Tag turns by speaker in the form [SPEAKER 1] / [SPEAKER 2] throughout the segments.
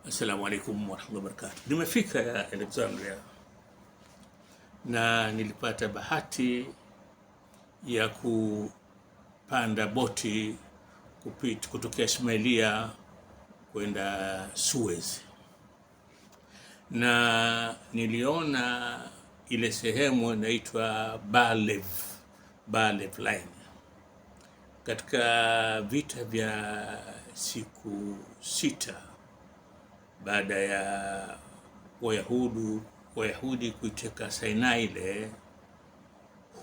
[SPEAKER 1] Assalamu alaikum warahmatullahi wabarakatuh. Nimefika ya Alexandria na nilipata bahati ya kupanda boti kutokea Ismailia kwenda Suez, na niliona ile sehemu inaitwa Barlev Line. Katika vita vya siku 6 baada ya Wayahudi kuiteka Sinai ile,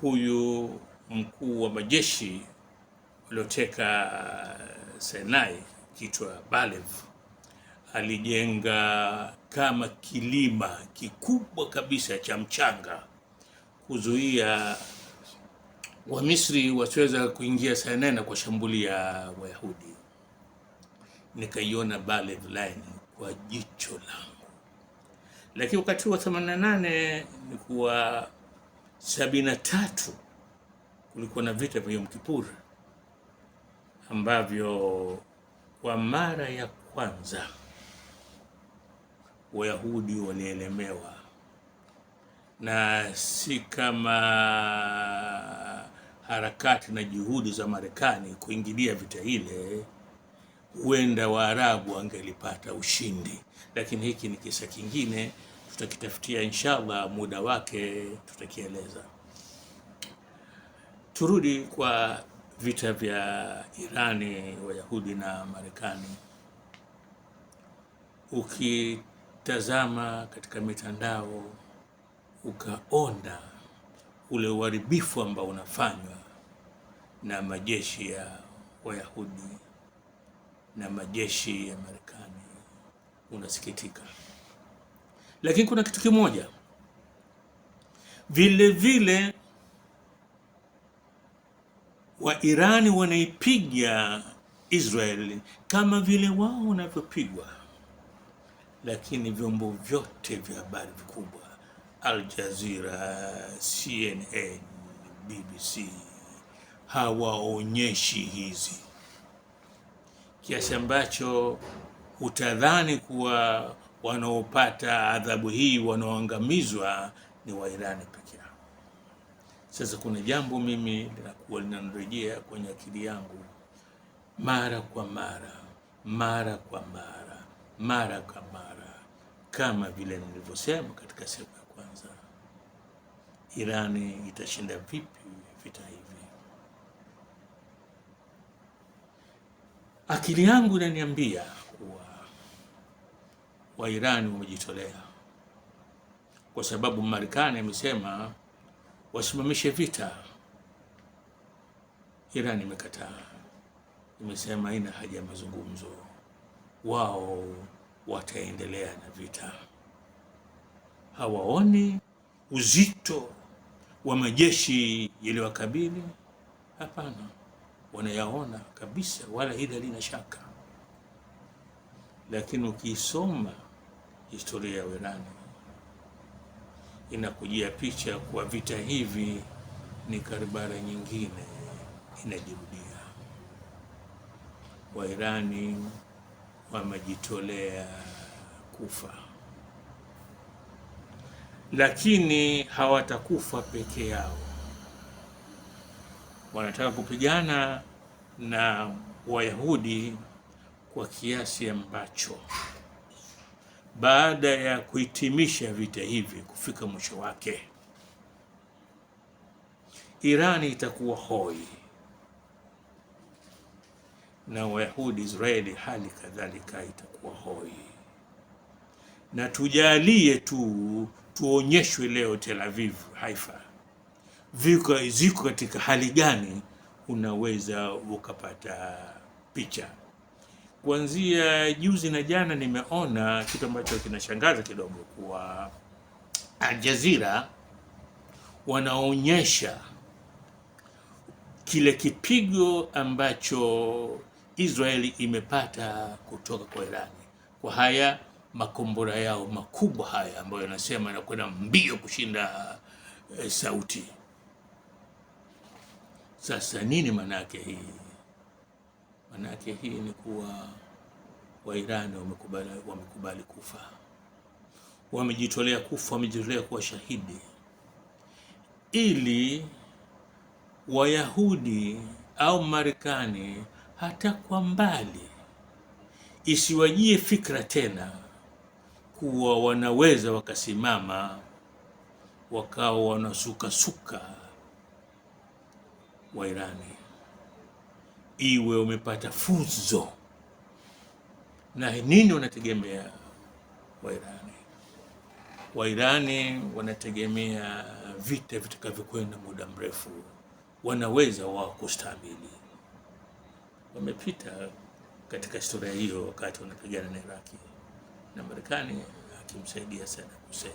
[SPEAKER 1] huyu mkuu wa majeshi walioteka Sinai kitwa Barlev alijenga kama kilima kikubwa kabisa cha mchanga kuzuia Wamisri wasiweza kuingia Sinai na kushambulia Wayahudi. Nikaiona Barlev Line kwa jicho langu, lakini wakati wa 88 nilikuwa 73 kulikuwa na vita vya Yom Kippur ambavyo kwa mara ya kwanza Wayahudi walielemewa, na si kama harakati na juhudi za Marekani kuingilia vita ile, huenda Waarabu wangelipata ushindi. Lakini hiki ni kisa kingine, tutakitafutia inshallah, muda wake tutakieleza. Turudi kwa vita vya Irani, Wayahudi na Marekani. Ukitazama katika mitandao ukaona ule uharibifu ambao unafanywa na majeshi ya Wayahudi na majeshi ya Marekani, unasikitika. Lakini kuna kitu kimoja vile vile, wa Irani wanaipiga Israeli kama vile wao wanavyopigwa, lakini vyombo vyote vya habari vikubwa, Al Jazeera, CNN, BBC, hawaonyeshi hizi, kiasi ambacho utadhani kuwa wanaopata adhabu hii, wanaoangamizwa ni wa Irani peke yao. Sasa kuna jambo mimi linakuwa linanirejea kwenye akili yangu mara kwa mara, kama vile nilivyosema katika sehemu ya kwanza, Irani itashinda vipi vita hivi? Akili yangu inaniambia kuwa Wairani wamejitolea, kwa sababu Marekani amesema wasimamishe vita. Irani imekataa, imesema haina haja ya mazungumzo, wao wataendelea na vita. Hawaoni uzito wa majeshi yaliyowakabili? Hapana, wanayaona kabisa, wala hili halina shaka. Lakini ukisoma historia ya Irani inakujia picha kwa vita hivi ni karibara nyingine inajirudia. Wairani wamejitolea kufa, lakini hawatakufa peke yao. Wanataka kupigana na Wayahudi kwa kiasi ambacho baada ya kuhitimisha vita hivi, kufika mwisho wake, Irani itakuwa hoi na Wayahudi Israeli hali kadhalika itakuwa hoi. Na tujalie tuonyeshwe leo Tel Aviv, Haifa ziko katika hali gani, unaweza ukapata picha. Kuanzia juzi na jana nimeona kitu ambacho kinashangaza kidogo, kwa Al Jazeera wanaonyesha kile kipigo ambacho Israeli imepata kutoka kwa Irani, kwa haya makombora yao makubwa haya ambayo yanasema yanakwenda mbio kushinda sauti. Sasa nini maana yake hii? Maana yake hii ni kuwa wa Irani wamekubali kufa, wamejitolea kufa, wamejitolea kuwa shahidi, ili Wayahudi au Marekani hata kwa mbali isiwajie fikra tena kuwa wanaweza wakasimama wakawa wanasukasuka wa Irani, iwe umepata funzo. Na nini wanategemea Wairani wanategemea vita vitakavyokwenda muda mrefu, wanaweza wao kustahimili. Wamepita katika historia hiyo wakati wanapigana na Iraki na Marekani akimsaidia Saddam Hussein.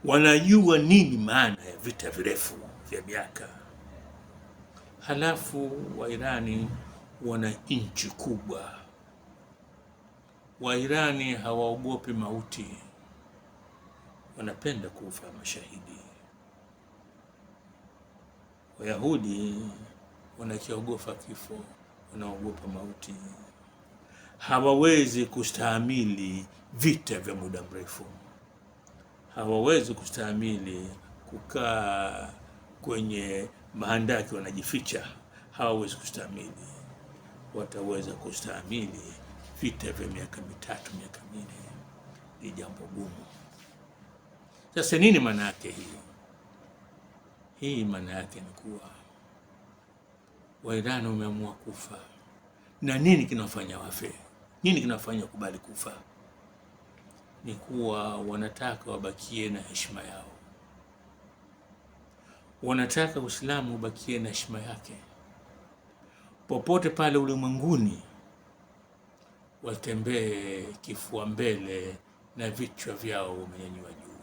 [SPEAKER 1] Wanajua nini maana ya vita virefu vya miaka. Halafu Wairani wana nchi kubwa. Wairani hawaogopi mauti, wanapenda kufa mashahidi. Wayahudi wanakiogopa kifo, wanaogopa mauti, hawawezi kustahimili vita vya muda mrefu, hawawezi kustahimili kukaa kwenye mahandaki wanajificha, hawawezi kustahimili. Wataweza kustahimili vita vya miaka 3, miaka 4, ni jambo gumu. Sasa nini maana yake hii? Hii maana yake ni kuwa Wairani wameamua kufa. Na nini kinafanya wafe? Nini kinafanya kubali kufa? Ni kuwa wanataka wabakie na heshima yao, wanataka Uislamu ubakie na heshima yake. Popote pale ulimwenguni watembee kifua mbele na vichwa vyao umenyanyua juu.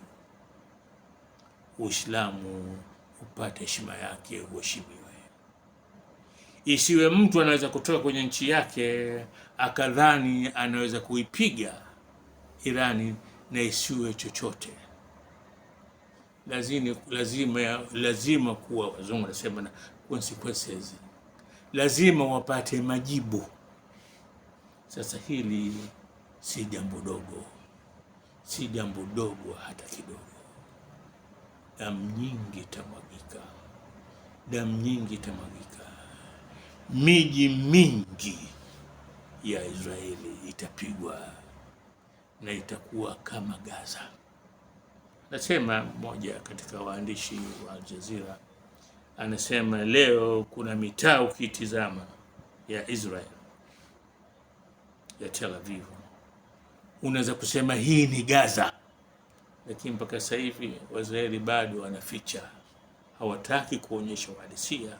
[SPEAKER 1] Uislamu upate heshima yake, uheshimiwe. Isiwe mtu anaweza kutoka kwenye nchi yake akadhani anaweza kuipiga Irani na isiwe chochote. Lazima kuwa, wazungu wanasema, na consequences. Lazima wapate majibu. Sasa hili si jambo dogo, si jambo dogo hata kidogo. Damu nyingi itamwagika, damu nyingi itamwagika. Miji mingi ya Israeli itapigwa na itakuwa kama Gaza. Nasema mmoja katika waandishi wa Al Jazeera anasema leo kuna mitaa ukitizama ya Israel, ya Tel Aviv, unaweza kusema hii ni Gaza. Lakini mpaka sasa hivi Waisraeli bado wanaficha, hawataki kuonyesha uhalisia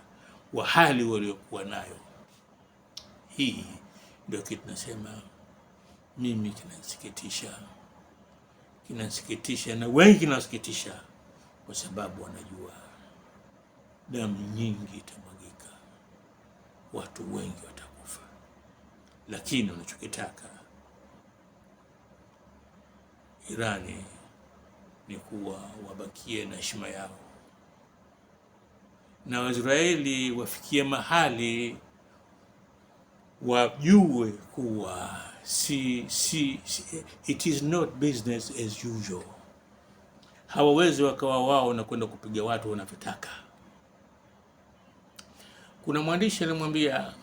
[SPEAKER 1] wa hali waliokuwa nayo. Hii ndio kitu nasema mimi kinasikitisha na wengi kinasikitisha, kwa sababu wanajua damu nyingi itamwagika, watu wengi watakufa. Lakini wanachokitaka Irani ni kuwa wabakie na heshima yao, na Waisraeli wafikie mahali wajue kuwa it is not business as usual. Hawawezi wakawa wao na kwenda kupiga watu wanavyotaka. Kuna mwandishi alimwambia,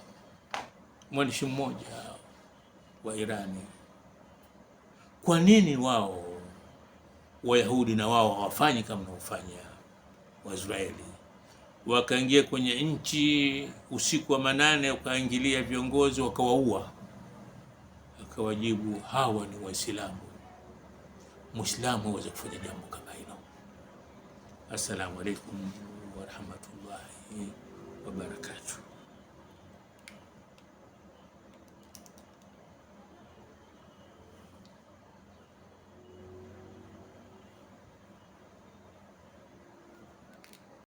[SPEAKER 1] mwandishi mmoja wa Irani, kwa nini wao Wayahudi na wao hawafanyi kama wanaofanya Waisraeli? Wakaingia kwenye nchi usiku wa manane, wakaingilia viongozi wakawaua. Akawajibu, hawa ni Waislamu, Muislamu hawezi kufanya jambo kama hilo. Assalamu alaikum wa rahmatullahi wa barakatuh.